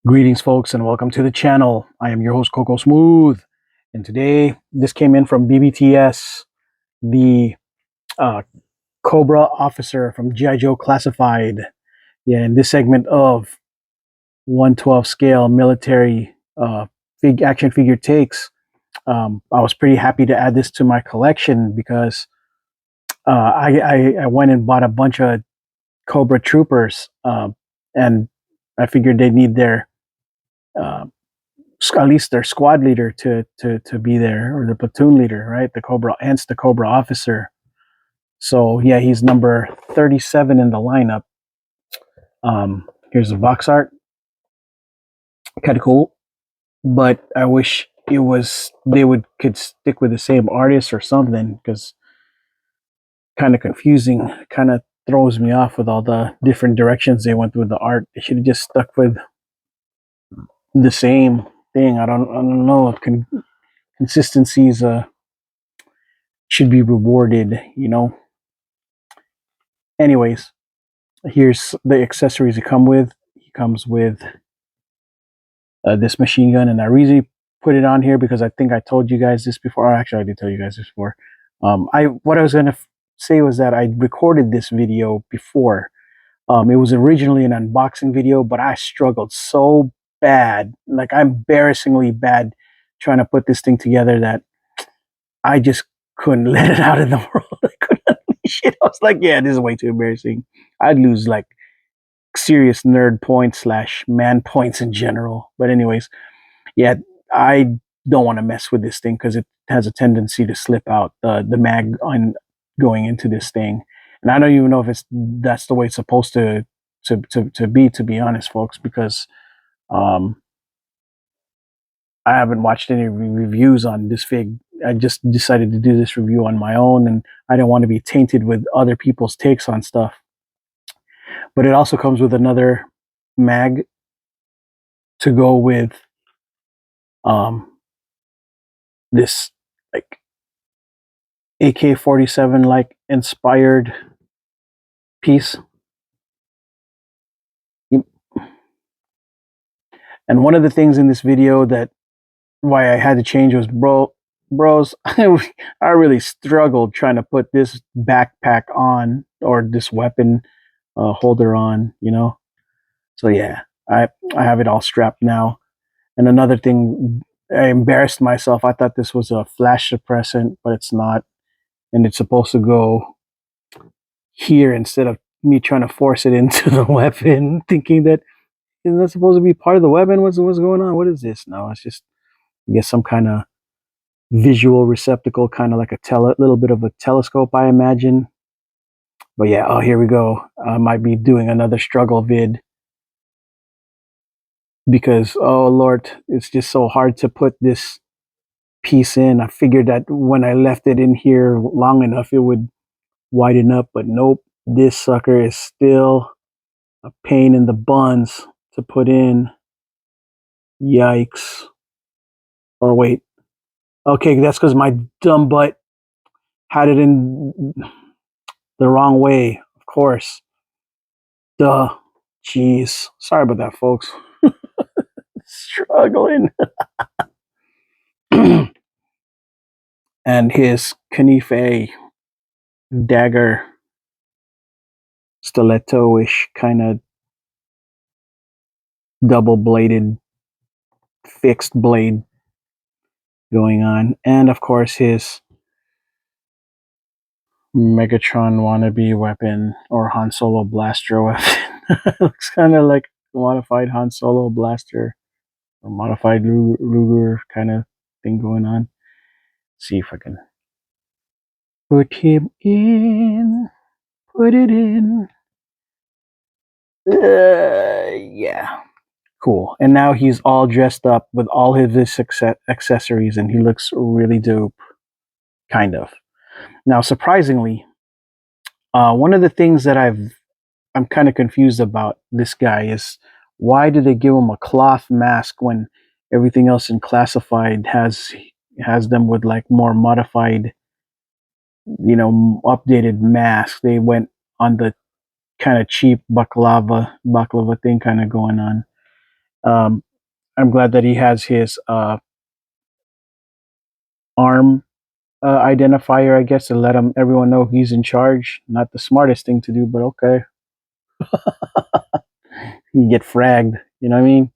Greetings, folks, and welcome to the channel. I am your host, Coco Smooth, and today this came in from BBTS, the uh, Cobra officer from G.I. Joe Classified. Yeah, in this segment of 112 scale military action figure takes, I was pretty happy to add this to my collection because I went and bought a bunch of Cobra troopers, and I figured they need their uh, at least their squad leader to be there, or the platoon leader, right? The Cobra, hence the Cobra officer. So yeah, he's number 37 in the lineup. Here's the box art, kind of cool, but I wish it was they could stick with the same artist or something, because kind of confusing, kind of throws me off with all the different directions they went with the art. They should have just stuck with the same thing. I don't know. Consistencies should be rewarded, you know. Anyways, here's the accessories he come with. He comes with this machine gun, and I really put it on here because I think I told you guys this before. Actually, I did tell you guys this before. What I was gonna say was that I recorded this video before. It was originally an unboxing video, but I struggled so bad, like embarrassingly bad, trying to put this thing together that I just couldn't let it out in the world. I couldn't unleash it. I was like, yeah, this is way too embarrassing. I'd lose like serious nerd points slash man points in general. But anyways, yeah, I don't want to mess with this thing because it has a tendency to slip out the mag on going into this thing, and I don't even know if that's the way it's supposed to be. To be honest, folks, because um, I haven't watched any reviews on this fig. I just decided to do this review on my own, and I don't want to be tainted with other people's takes on stuff. But it also comes with another mag to go with um, this like AK-47 like inspired piece. And one of the things in this video that why I had to change was bros, I really struggled trying to put this backpack on, or this weapon holder on, you know. So yeah, I have it all strapped now. And another thing, I embarrassed myself. I thought this was a flash suppressant, but it's not, and it's supposed to go here instead of me trying to force it into the weapon, thinking that isn't that supposed to be part of the weapon? What's going on? What is this? No, it's just, I guess, some kind of visual receptacle, kind of like a little bit of a telescope, I imagine. But yeah, oh, here we go. I might be doing another struggle vid because, oh Lord, it's just so hard to put this piece in. I figured that when I left it in here long enough, it would widen up, but nope. This sucker is still a pain in the buns to put in. Yikes. Or wait. Okay, that's because my dumb butt had it in the wrong way, of course. Duh. Jeez. Sorry about that, folks. Struggling. And his Knife dagger, stiletto-ish kind of double-bladed fixed blade going on. And of course his Megatron wannabe weapon, or Han Solo blaster weapon. Looks kind of like modified Han Solo blaster, or modified Ruger kind of thing going on. Let's see if I can put him in. Put it in. Yeah. Cool. And now he's all dressed up with all of his accessories, and he looks really dope. Kind of. Now, surprisingly, one of the things that I'm kind of confused about this guy is, why do they give him a cloth mask when everything else in classified has them with like more modified, you know, updated masks? They went on the kind of cheap baklava thing kind of going on. Um, I'm glad that he has his arm identifier, I guess, to let everyone know he's in charge. Not the smartest thing to do, but okay. You get fragged, you know what I mean?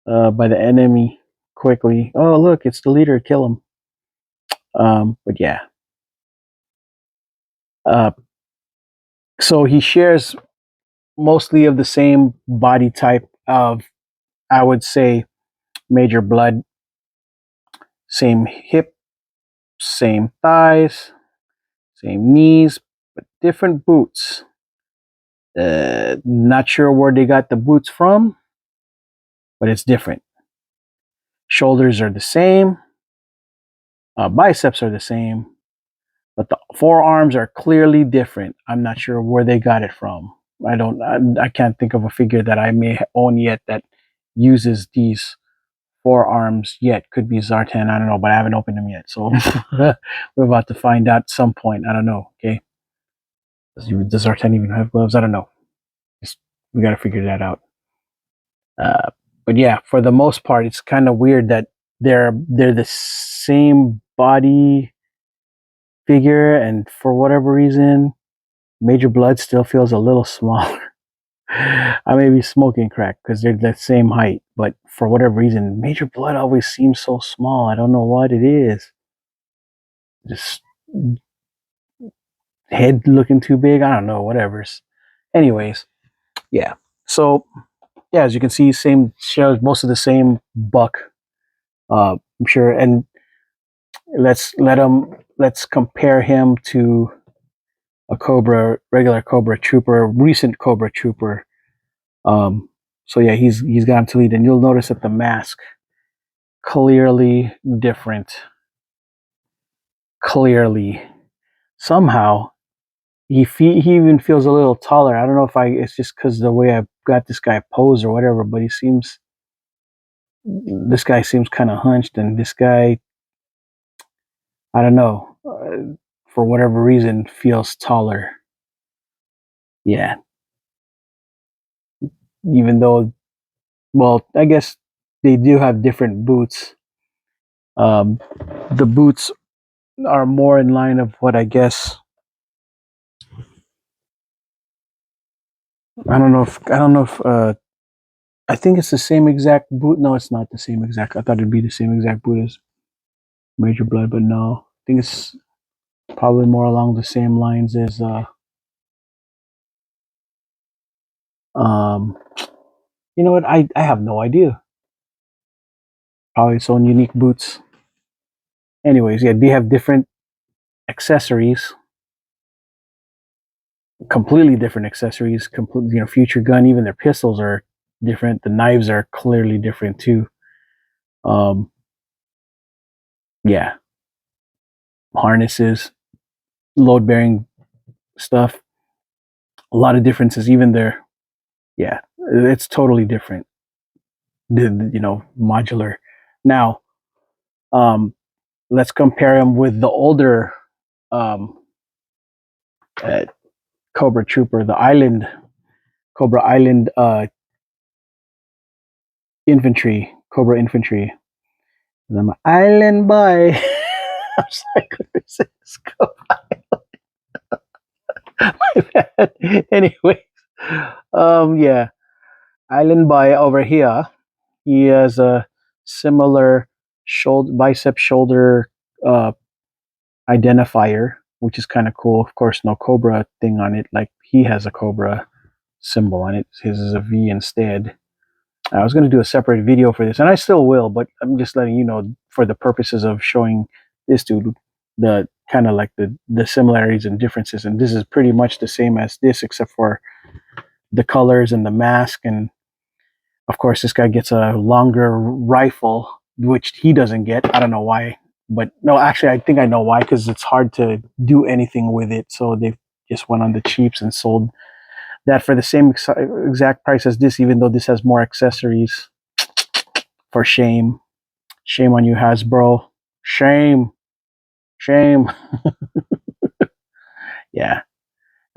By the enemy quickly. Oh, look, it's the leader. Kill him. But yeah. Uh, so he shares mostly of the same body type of, I would say, Major Blood. Same hip, same thighs, same knees, but different boots. Not sure where they got the boots from, but it's different. Shoulders are the same, biceps are the same, but the forearms are clearly different. I'm not sure where they got it from. I can't think of a figure that I may own yet that uses these forearms yet. Could be Zartan, I don't know, but I haven't opened them yet. So we're about to find out some point. I don't know. Okay. Does Zartan even have gloves? I don't know. We got to figure that out. Uh, but yeah, for the most part, it's kind of weird that they're the same body figure, and for whatever reason, Major Blood still feels a little smaller. I may be smoking crack because they're the same height, but for whatever reason, Major Blood always seems so small. I don't know what it is. Just head looking too big. I don't know. Whatever's. Anyways, yeah. So yeah, as you can see, same shows most of the same buck. I'm sure, and let's compare him to a Cobra, regular Cobra trooper, recent Cobra trooper. So yeah, he's got him to lead, and you'll notice that the mask clearly different. Clearly, somehow he even feels a little taller. I don't know if it's just because the way I got this guy posed or whatever, but this guy seems kind of hunched, and this guy, I don't know, for whatever reason feels taller. Yeah, even though, well, I guess they do have different boots. Um, the boots are more in line of what I guess. I don't know if I think it's the same exact boot. No, it's not the same exact. I thought it'd be the same exact boot as Major Blood, but no. I think it's probably more along the same lines as um you know what? I have no idea. Probably its own unique boots. Anyways, yeah, they have different accessories, completely different accessories. Complete, future gun. Even their pistols are different. The knives are clearly different too. Um, yeah, harnesses, load bearing stuff. A lot of differences. Even there, yeah, it's totally different. Modular. Now, um, let's compare him with the older um, uh, Cobra Trooper, the Cobra Island infantry, Cobra infantry. I'm an island boy. I'm sorry, my bad. Anyway, yeah, island boy over here. He has a similar bicep shoulder uh, identifier, which is kind of cool. Of course, no Cobra thing on it. Like he has a Cobra symbol on it. His is a V instead. I was going to do a separate video for this, and I still will, but I'm just letting you know for the purposes of showing this dude the kind of like the similarities and differences. And this is pretty much the same as this, except for the colors and the mask. And of course, this guy gets a longer rifle, which he doesn't get. I don't know why, but no, actually, I think I know why, because it's hard to do anything with it. So they just went on the cheaps and sold that for the same exact price as this, even though this has more accessories. For shame. Shame on you, Hasbro. Shame. Shame. Yeah.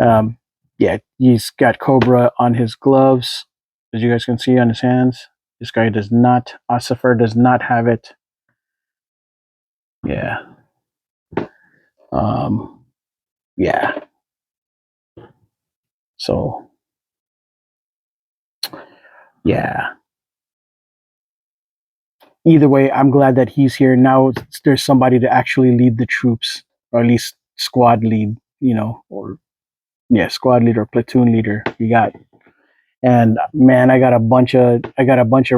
Um, yeah, he's got Cobra on his gloves, as you guys can see on his hands. This guy does not. Ossifer does not have it. Yeah. Yeah. So yeah. Either way, I'm glad that he's here now. There's somebody to actually lead the troops, or at least squad lead. Or yeah, squad leader, platoon leader. You got. And man, I got a bunch of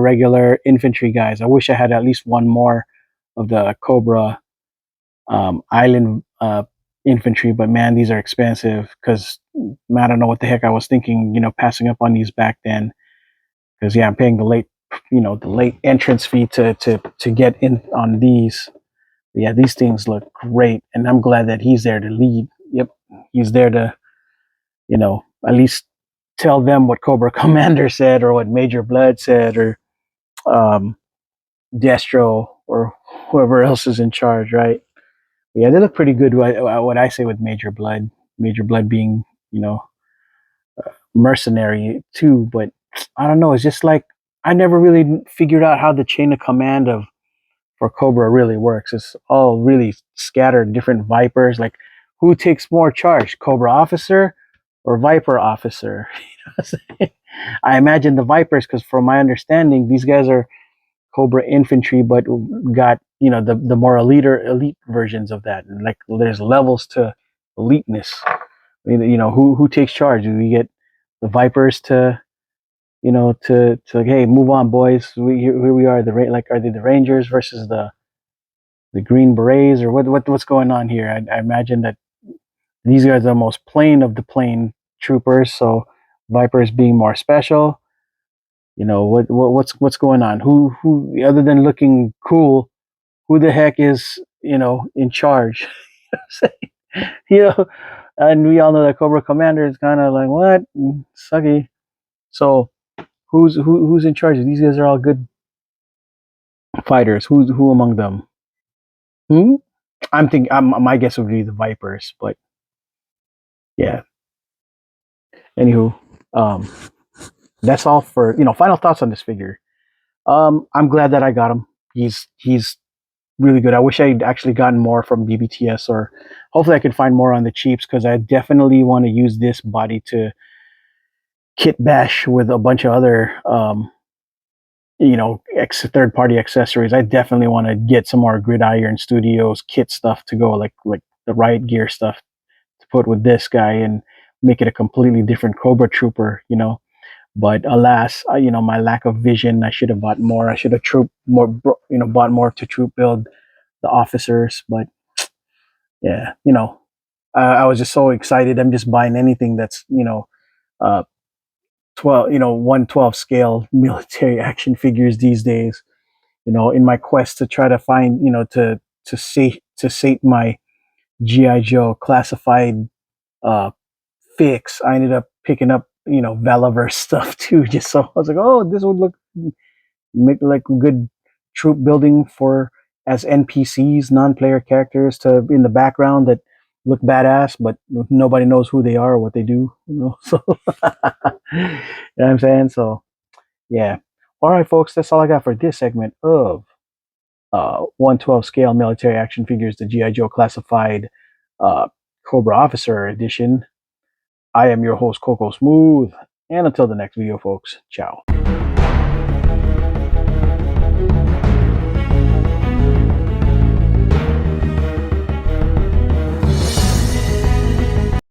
regular infantry guys. I wish I had at least one more of the Cobra island infantry, but man, these are expensive because I don't know what the heck I was thinking, passing up on these back then. Because yeah, I'm paying the late entrance fee to get in on these. But yeah, these things look great, and I'm glad that he's there to lead. Yep, he's there to at least tell them what Cobra Commander said, or what Major Blood said, or um, Destro, or whoever else is in charge, right? Yeah, they look pretty good. What I say with Major Blood being you know mercenary too, but I don't know. It's just like I never really figured out how the chain of command of for Cobra really works. It's all really scattered different Vipers. Like, who takes more charge, Cobra officer or Viper officer? I imagine the Vipers, because from my understanding, these guys are Cobra infantry, but got the more elite versions of that. And like, there's levels to eliteness. Who takes charge? Do we get the Vipers to to like, hey, move on, boys. Here we are. Like, are they the Rangers versus the Green Berets, or what's going on here? I imagine that these guys are the most plain of the plain troopers. So Vipers being more special. What's going on? Who other than looking cool? Who the heck is in charge? you know, and we all know that Cobra Commander is kind of like, what, sucky. So who's in charge? These guys are all good fighters. Who among them? Hmm? I'm thinking. My guess would be the Vipers, but yeah. Anywho, um, that's all for final thoughts on this figure. I'm glad that I got him. He's really good. I wish I'd actually gotten more from BBTS, or hopefully I could find more on the cheaps, because I definitely want to use this body to kit bash with a bunch of other third party accessories. I definitely want to get some more Gridiron Studios kit stuff to go, like the riot gear stuff to put with this guy and make it a completely different Cobra Trooper. But alas, my lack of vision. I should have bought more. I should have bought more to troop build the officers. But yeah, I was just so excited. I'm just buying anything that's uh 1/12 scale military action figures these days. In my quest to try to find to sate my GI Joe classified uh fix, I ended up picking up Velaverse stuff too. Just so I was like, oh, this would make like good troop building for as NPCs, non-player characters, to in the background that look badass, but nobody knows who they are or what they do. So you know what I'm saying? So yeah. All right, folks, that's all I got for this segment of 1/12 scale military action figures, the GI Joe classified uh, Cobra Officer Edition. I am your host, Coco Smooth, and until the next video, folks, ciao.